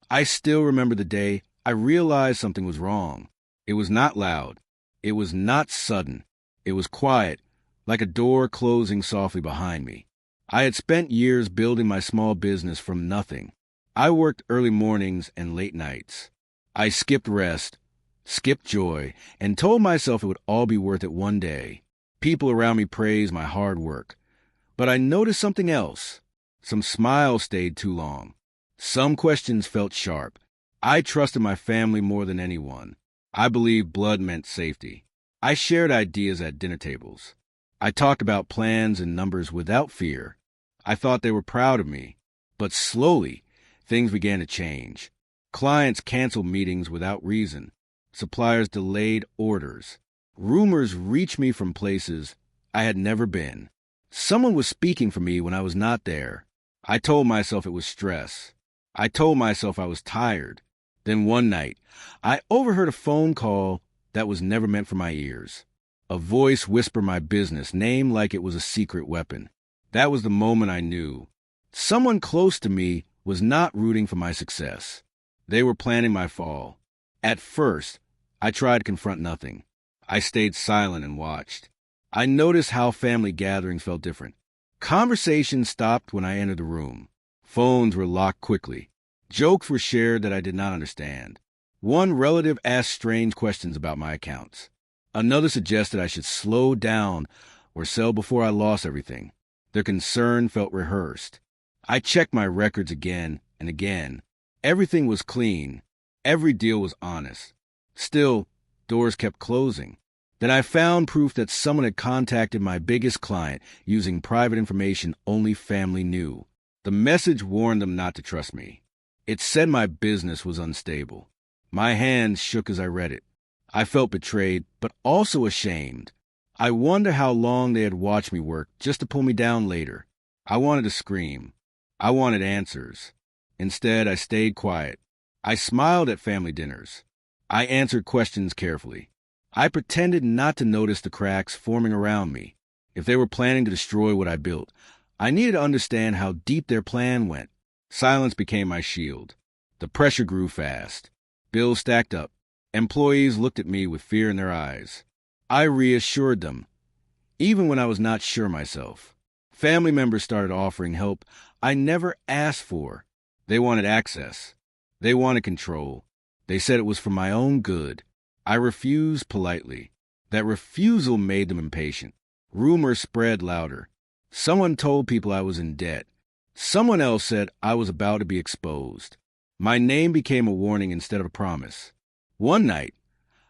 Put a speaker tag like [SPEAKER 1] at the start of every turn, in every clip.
[SPEAKER 1] I still remember the day I realized something was wrong. It was not loud. It was not sudden. It was quiet, like a door closing softly behind me. I had spent years building my small business from nothing. I worked early mornings and late nights. I skipped rest, skipped joy, and told myself it would all be worth it one day. People around me praised my hard work. But I noticed something else. Some smiles stayed too long. Some questions felt sharp. I trusted my family more than anyone. I believed blood meant safety. I shared ideas at dinner tables. I talked about plans and numbers without fear. I thought they were proud of me. But slowly, things began to change. Clients canceled meetings without reason. Suppliers delayed orders. Rumors reached me from places I had never been. Someone was speaking for me when I was not there. I told myself it was stress. I told myself I was tired. Then one night, I overheard a phone call that was never meant for my ears. A voice whispered my business name like it was a secret weapon. That was the moment I knew. Someone close to me was not rooting for my success. They were planning my fall. At first, I tried to confront nothing. I stayed silent and watched. I noticed how family gatherings felt different. Conversations stopped when I entered the room. Phones were locked quickly. Jokes were shared that I did not understand. One relative asked strange questions about my accounts. Another suggested I should slow down or sell before I lost everything. Their concern felt rehearsed. I checked my records again and again. Everything was clean. Every deal was honest. Still, doors kept closing. Then I found proof that someone had contacted my biggest client using private information only family knew. The message warned them not to trust me. It said my business was unstable. My hands shook as I read it. I felt betrayed, but also ashamed. I wonder how long they had watched me work just to pull me down later. I wanted to scream. I wanted answers. Instead, I stayed quiet. I smiled at family dinners. I answered questions carefully. I pretended not to notice the cracks forming around me. If they were planning to destroy what I built, I needed to understand how deep their plan went. Silence became my shield. The pressure grew fast. Bills stacked up. Employees looked at me with fear in their eyes. I reassured them, even when I was not sure myself. Family members started offering help I never asked for. They wanted access. They wanted control. They said it was for my own good. I refused politely. That refusal made them impatient. Rumors spread louder. Someone told people I was in debt. Someone else said I was about to be exposed. My name became a warning instead of a promise. One night,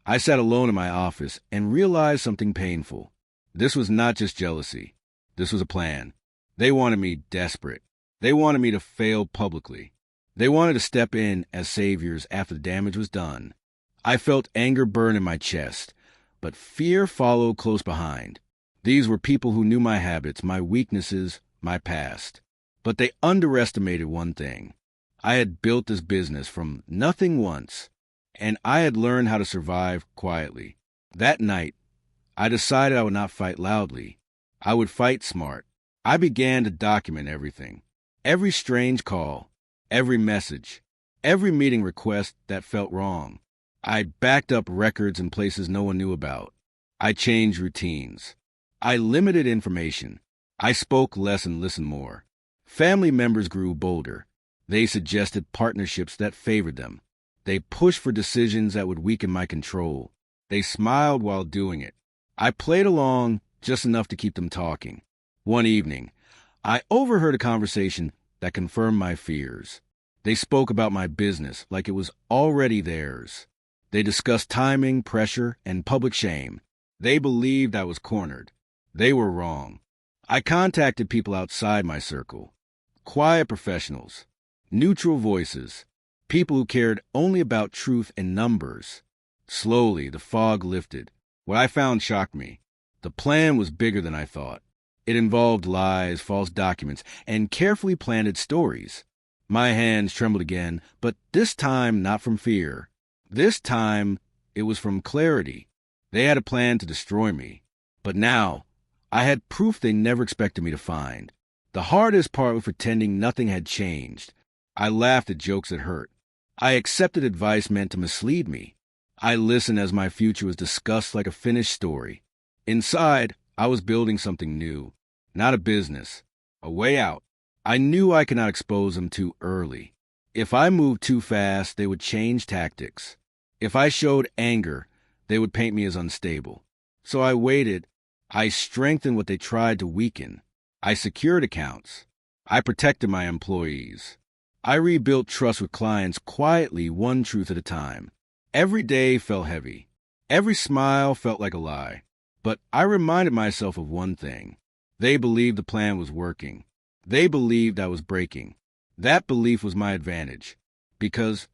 [SPEAKER 1] I sat alone in my office and realized something painful. This was not just jealousy. This was a plan. They wanted me desperate. They wanted me to fail publicly. They wanted to step in as saviors after the damage was done. I felt anger burn in my chest, but fear followed close behind. These were people who knew my habits, my weaknesses, my past. But they underestimated one thing. I had built this business from nothing once, and I had learned how to survive quietly. That night, I decided I would not fight loudly. I would fight smart. I began to document everything. Every strange call, every message, every meeting request that felt wrong. I backed up records in places no one knew about. I changed routines. I limited information. I spoke less and listened more. Family members grew bolder. They suggested partnerships that favored them. They pushed for decisions that would weaken my control. They smiled while doing it. I played along just enough to keep them talking. One evening, I overheard a conversation that confirmed my fears. They spoke about my business like it was already theirs. They discussed timing, pressure, and public shame. They believed I was cornered. They were wrong. I contacted people outside my circle. Quiet professionals. Neutral voices. People who cared only about truth and numbers. Slowly, the fog lifted. What I found shocked me. The plan was bigger than I thought. It involved lies, false documents, and carefully planted stories. My hands trembled again, but this time not from fear. This time, it was from clarity. They had a plan to destroy me. But now, I had proof they never expected me to find. The hardest part was pretending nothing had changed. I laughed at jokes that hurt. I accepted advice meant to mislead me. I listened as my future was discussed like a finished story. Inside, I was building something new, not a business, a way out. I knew I could not expose them too early. If I moved too fast, they would change tactics. If I showed anger, they would paint me as unstable. So I waited. I strengthened what they tried to weaken. I secured accounts. I protected my employees. I rebuilt trust with clients quietly, one truth at a time. Every day felt heavy. Every smile felt like a lie. But I reminded myself of one thing. They believed the plan was working. They believed I was breaking. That belief was my advantage. Because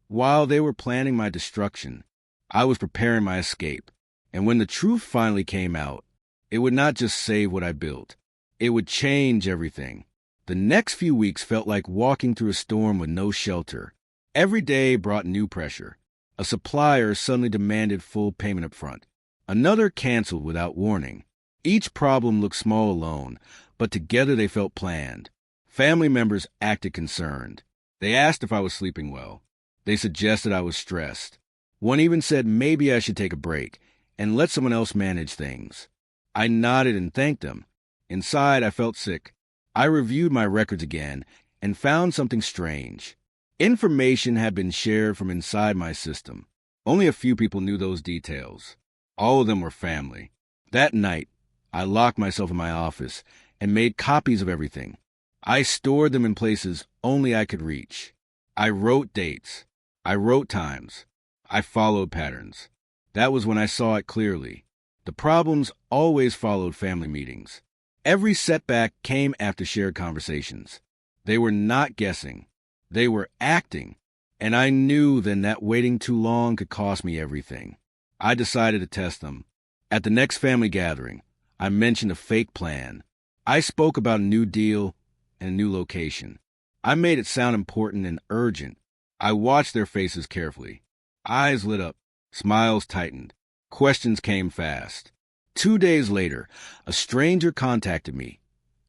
[SPEAKER 1] while they were planning my destruction, I was preparing my escape. And when the truth finally came out, it would not just save what I built. It would change everything. The next few weeks felt like walking through a storm with no shelter. Every day brought new pressure. A supplier suddenly demanded full payment up front. Another canceled without warning. Each problem looked small alone, but together they felt planned. Family members acted concerned. They asked if I was sleeping well. They suggested I was stressed. One even said maybe I should take a break and let someone else manage things. I nodded and thanked them. Inside, I felt sick. I reviewed my records again and found something strange. Information had been shared from inside my system. Only a few people knew those details. All of them were family. That night, I locked myself in my office and made copies of everything. I stored them in places only I could reach. I wrote dates. I wrote times. I followed patterns. That was when I saw it clearly. The problems always followed family meetings. Every setback came after shared conversations. They were not guessing. They were acting. And I knew then that waiting too long could cost me everything. I decided to test them. At the next family gathering, I mentioned a fake plan. I spoke about a new deal and a new location. I made it sound important and urgent. I watched their faces carefully. Eyes lit up. Smiles tightened. Questions came fast. 2 days later, a stranger contacted me,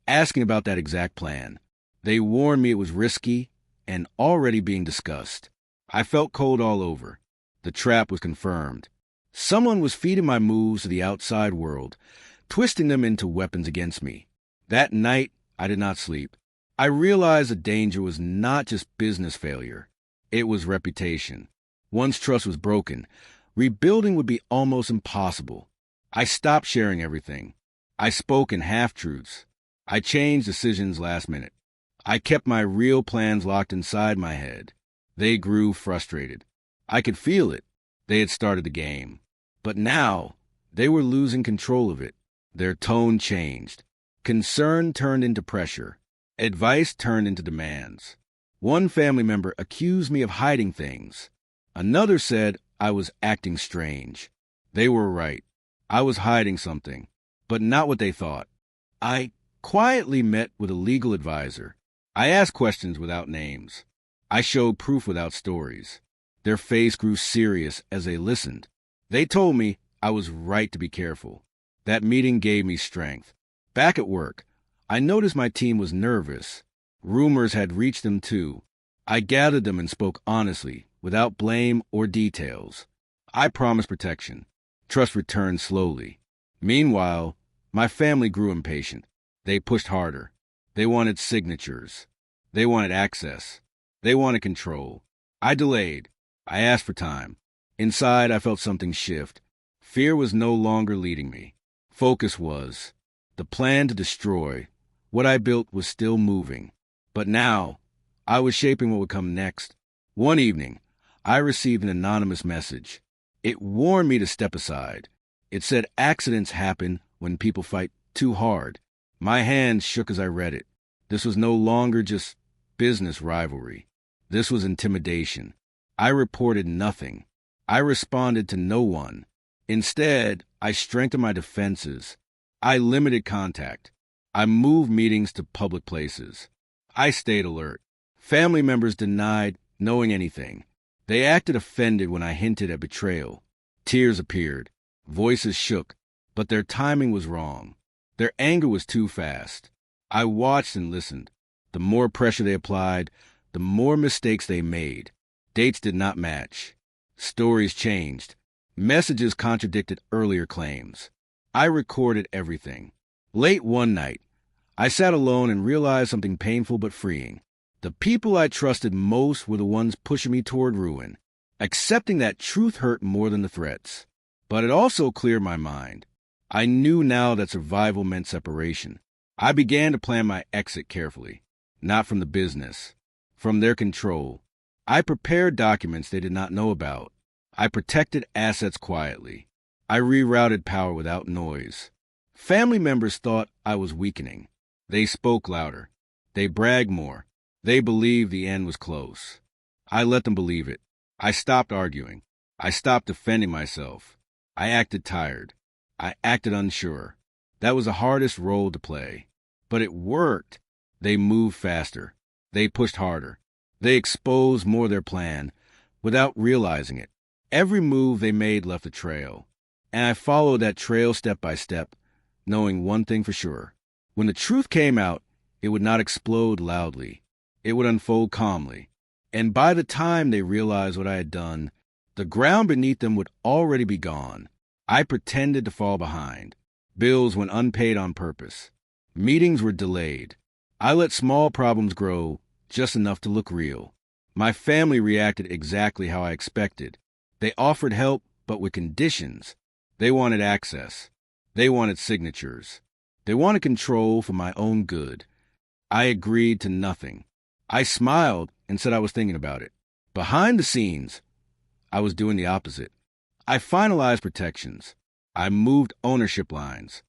[SPEAKER 1] asking about that exact plan. They warned me it was risky and already being discussed. I felt cold all over. The trap was confirmed. Someone was feeding my moves to the outside world, twisting them into weapons against me. That night, I did not sleep. I realized the danger was not just business failure. It was reputation. Once trust was broken, rebuilding would be almost impossible. I stopped sharing everything. I spoke in half-truths. I changed decisions last minute. I kept my real plans locked inside my head. They grew frustrated. I could feel it. They had started the game. But now, they were losing control of it. Their tone changed. Concern turned into pressure. Advice turned into demands. One family member accused me of hiding things. Another said I was acting strange. They were right. I was hiding something, but not what they thought. I quietly met with a legal advisor. I asked questions without names. I showed proof without stories. Their face grew serious as they listened. They told me I was right to be careful. That meeting gave me strength. Back at work, I noticed my team was nervous. Rumors had reached them too. I gathered them and spoke honestly, without blame or details. I promised protection. Trust returned slowly. Meanwhile, my family grew impatient. They pushed harder. They wanted signatures. They wanted access. They wanted control. I delayed. I asked for time. Inside, I felt something shift. Fear was no longer leading me. Focus was. The plan to destroy. What I built was still moving. But now, I was shaping what would come next. One evening, I received an anonymous message. It warned me to step aside. It said accidents happen when people fight too hard. My hands shook as I read it. This was no longer just business rivalry. This was intimidation. I reported nothing. I responded to no one. Instead, I strengthened my defenses. I limited contact. I moved meetings to public places. I stayed alert. Family members denied knowing anything. They acted offended when I hinted at betrayal. Tears appeared. Voices shook, but their timing was wrong. Their anger was too fast. I watched and listened. The more pressure they applied, the more mistakes they made. Dates did not match. Stories changed. Messages contradicted earlier claims. I recorded everything. Late one night, I sat alone and realized something painful but freeing. The people I trusted most were the ones pushing me toward ruin. Accepting that truth hurt more than the threats. But it also cleared my mind. I knew now that survival meant separation. I began to plan my exit carefully. Not from the business. From their control. I prepared documents they did not know about. I protected assets quietly. I rerouted power without noise. Family members thought I was weakening. They spoke louder. They bragged more. They believed the end was close. I let them believe it. I stopped arguing. I stopped defending myself. I acted tired. I acted unsure. That was the hardest role to play. But it worked. They moved faster. They pushed harder. They exposed more of their plan without realizing it. Every move they made left a trail. And I followed that trail step by step, knowing one thing for sure. When the truth came out, it would not explode loudly. It would unfold calmly. And by the time they realized what I had done, the ground beneath them would already be gone. I pretended to fall behind. Bills went unpaid on purpose. Meetings were delayed. I let small problems grow, just enough to look real. My family reacted exactly how I expected. They offered help, but with conditions. They wanted access. They wanted signatures. They wanted control for my own good. I agreed to nothing. I smiled and said I was thinking about it. Behind the scenes, I was doing the opposite. I finalized protections. I moved ownership lines.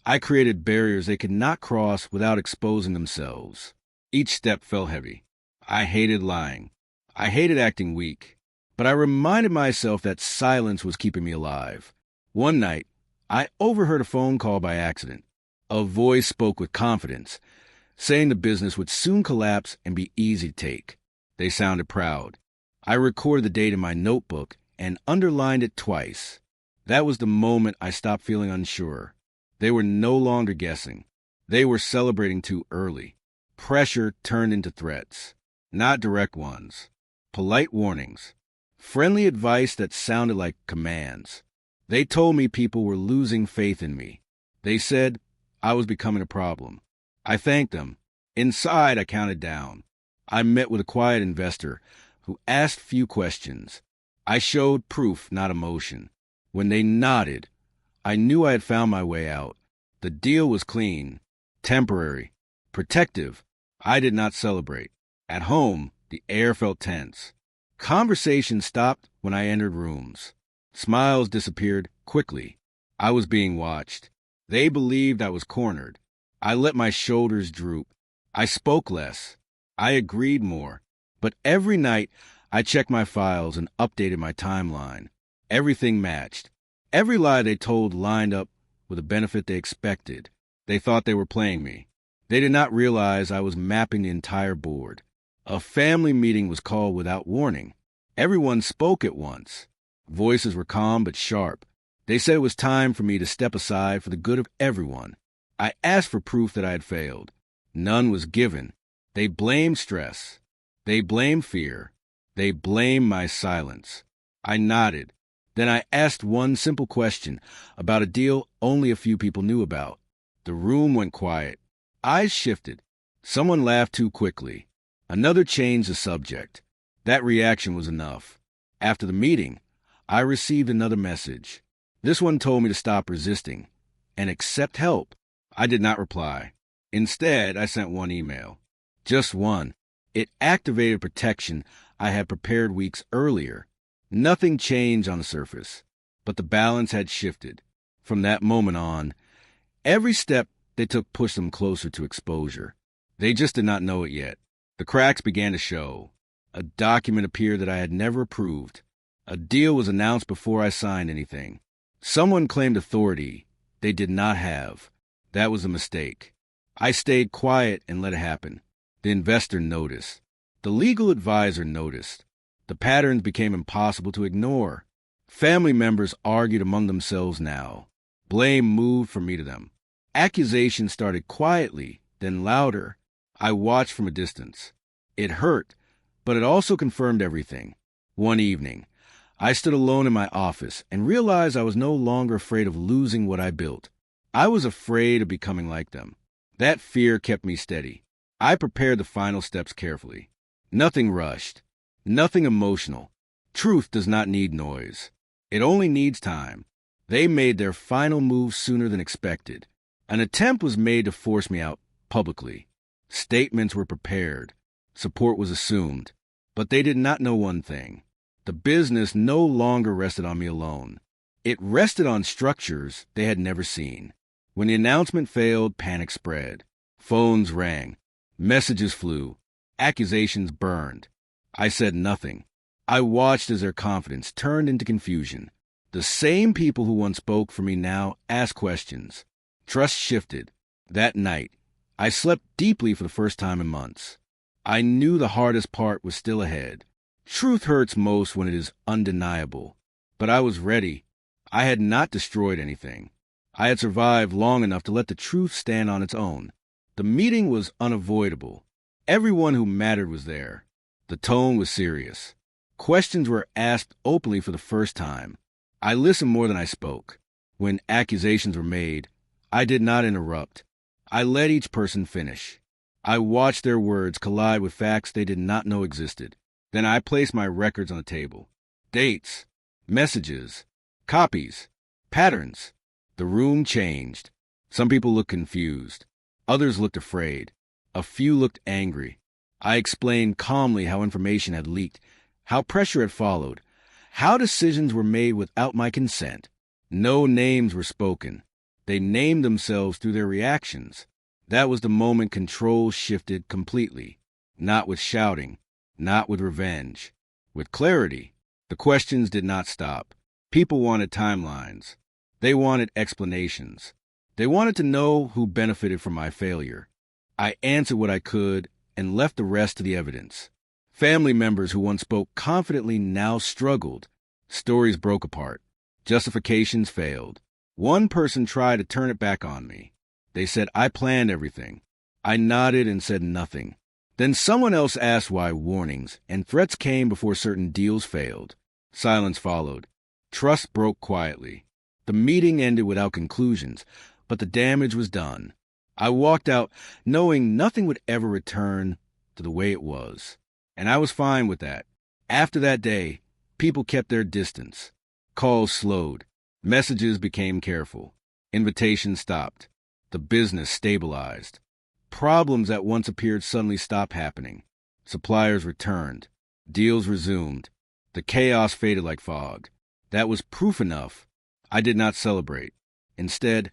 [SPEAKER 1] I created barriers they could not cross without exposing themselves. Each step felt heavy. I hated lying. I hated acting weak. But I reminded myself that silence was keeping me alive. One night, I overheard a phone call by accident. A voice spoke with confidence, saying the business would soon collapse and be easy to take. They sounded proud. I recorded the date in my notebook and underlined it twice. That was the moment I stopped feeling unsure. They were no longer guessing. They were celebrating too early. Pressure turned into threats. Not direct ones. Polite warnings. Friendly advice that sounded like commands. They told me people were losing faith in me. They said I was becoming a problem. I thanked them. Inside, I counted down. I met with a quiet investor who asked few questions. I showed proof, not emotion. When they nodded, I knew I had found my way out. The deal was clean, temporary, protective. I did not celebrate. At home, the air felt tense. Conversation stopped when I entered rooms. Smiles disappeared quickly. I was being watched. They believed I was cornered. I let my shoulders droop. I spoke less. I agreed more. But every night, I checked my files and updated my timeline. Everything matched. Every lie they told lined up with a benefit they expected. They thought they were playing me. They did not realize I was mapping the entire board. A family meeting was called without warning. Everyone spoke at once. Voices were calm but sharp. They said it was time for me to step aside for the good of everyone. I asked for proof that I had failed. None was given. They blamed stress. They blamed fear. They blamed my silence. I nodded. Then I asked one simple question about a deal only a few people knew about. The room went quiet. Eyes shifted. Someone laughed too quickly. Another changed the subject. That reaction was enough. After the meeting, I received another message. This one told me to stop resisting and accept help. I did not reply. Instead, I sent one email. Just one. It activated protection I had prepared weeks earlier. Nothing changed on the surface, but the balance had shifted. From that moment on, every step they took pushed them closer to exposure. They just did not know it yet. The cracks began to show. A document appeared that I had never approved. A deal was announced before I signed anything. Someone claimed authority they did not have. That was a mistake. I stayed quiet and let it happen. The investor noticed. The legal advisor noticed. The patterns became impossible to ignore. Family members argued among themselves now. Blame moved from me to them. Accusations started quietly, then louder. I watched from a distance. It hurt, but it also confirmed everything. One evening, I stood alone in my office and realized I was no longer afraid of losing what I built. I was afraid of becoming like them. That fear kept me steady. I prepared the final steps carefully. Nothing rushed. Nothing emotional. Truth does not need noise. It only needs time. They made their final move sooner than expected. An attempt was made to force me out publicly. Statements were prepared. Support was assumed. But they did not know one thing. The business no longer rested on me alone. It rested on structures they had never seen. When the announcement failed, panic spread. Phones rang. Messages flew. Accusations burned. I said nothing. I watched as their confidence turned into confusion. The same people who once spoke for me now asked questions. Trust shifted. That night, I slept deeply for the first time in months. I knew the hardest part was still ahead. Truth hurts most when it is undeniable. But I was ready. I had not destroyed anything. I had survived long enough to let the truth stand on its own. The meeting was unavoidable. Everyone who mattered was there. The tone was serious. Questions were asked openly for the first time. I listened more than I spoke. When accusations were made, I did not interrupt. I let each person finish. I watched their words collide with facts they did not know existed. Then I placed my records on the table. Dates, messages, copies, patterns. The room changed. Some people looked confused. Others looked afraid. A few looked angry. I explained calmly how information had leaked, how pressure had followed, how decisions were made without my consent. No names were spoken. They named themselves through their reactions. That was the moment control shifted completely. Not with shouting, not with revenge. With clarity. The questions did not stop. People wanted timelines. They wanted explanations. They wanted to know who benefited from my failure. I answered what I could and left the rest to the evidence. Family members who once spoke confidently now struggled. Stories broke apart. Justifications failed. One person tried to turn it back on me. They said I planned everything. I nodded and said nothing. Then someone else asked why warnings and threats came before certain deals failed. Silence followed. Trust broke quietly. The meeting ended without conclusions, but the damage was done. I walked out knowing nothing would ever return to the way it was. And I was fine with that. After that day, people kept their distance. Calls slowed. Messages became careful. Invitations stopped. The business stabilized. Problems that once appeared suddenly stopped happening. Suppliers returned. Deals resumed. The chaos faded like fog. That was proof enough. I did not celebrate. Instead,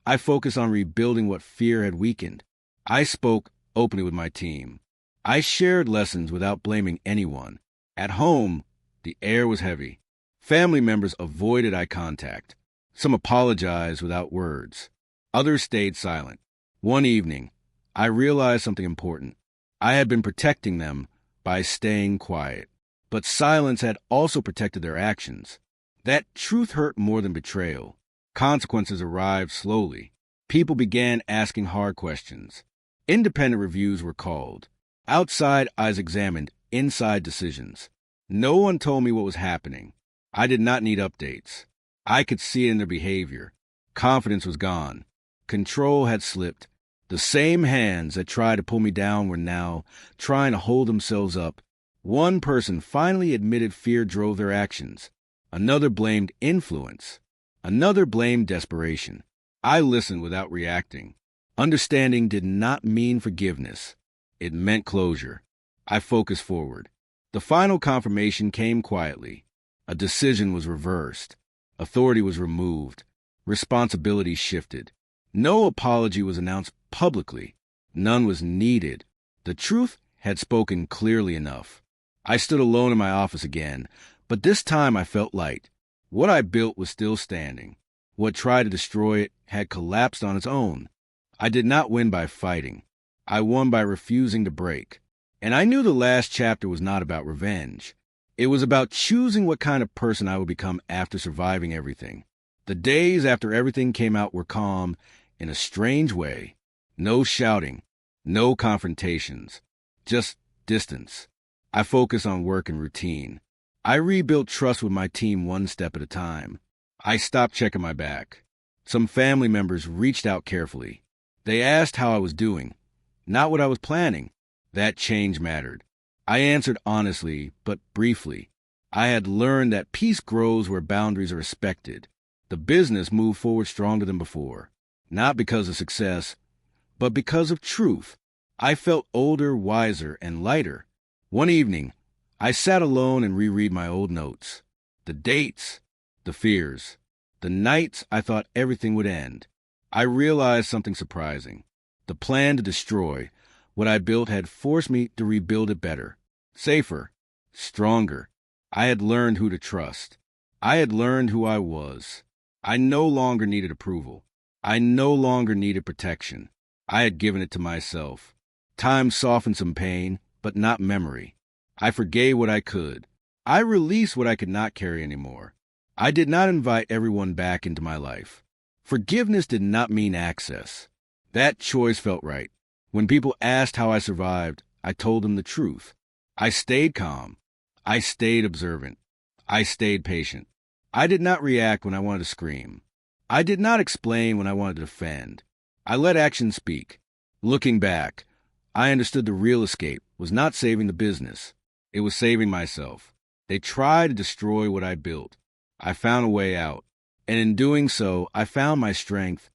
[SPEAKER 1] I focused on rebuilding what fear had weakened. I spoke openly with my team. I shared lessons without blaming anyone. At home, the air was heavy. Family members avoided eye contact. Some apologized without words. Others stayed silent. One evening, I realized something important. I had been protecting them by staying quiet. But silence had also protected their actions. That truth hurt more than betrayal. Consequences arrived slowly. People began asking hard questions. Independent reviews were called. Outside eyes examined inside decisions. No one told me what was happening. I did not need updates. I could see it in their behavior. Confidence was gone. Control had slipped. The same hands that tried to pull me down were now trying to hold themselves up. One person finally admitted fear drove their actions. Another blamed influence. Another blamed desperation. I listened without reacting. Understanding did not mean forgiveness. It meant closure. I focused forward. The final confirmation came quietly. A decision was reversed. Authority was removed. Responsibility shifted. No apology was announced publicly. None was needed. The truth had spoken clearly enough. I stood alone in my office again, but this time I felt light. What I built was still standing. What tried to destroy it had collapsed on its own. I did not win by fighting. I won by refusing to break. And I knew the last chapter was not about revenge. It was about choosing what kind of person I would become after surviving everything. The days after everything came out were calm in a strange way. No shouting, no confrontations, just distance. I focused on work and routine. I rebuilt trust with my team one step at a time. I stopped checking my back. Some family members reached out carefully. They asked how I was doing, not what I was planning. That change mattered. I answered honestly, but briefly. I had learned that peace grows where boundaries are respected. The business moved forward stronger than before, not because of success, but because of truth. I felt older, wiser, and lighter. One evening, I sat alone and reread my old notes. The dates, the fears, the nights I thought everything would end. I realized something surprising. The plan to destroy what I built had forced me to rebuild it better, safer, stronger. I had learned who to trust. I had learned who I was. I no longer needed approval. I no longer needed protection. I had given it to myself. Time softened some pain, but not memory. I forgave what I could. I released what I could not carry anymore. I did not invite everyone back into my life. Forgiveness did not mean access. That choice felt right. When people asked how I survived, I told them the truth. I stayed calm. I stayed observant. I stayed patient. I did not react when I wanted to scream. I did not explain when I wanted to defend. I let action speak. Looking back, I understood the real escape was not saving the business. It was saving myself. They tried to destroy what I built. I found a way out. And in doing so, I found my strength,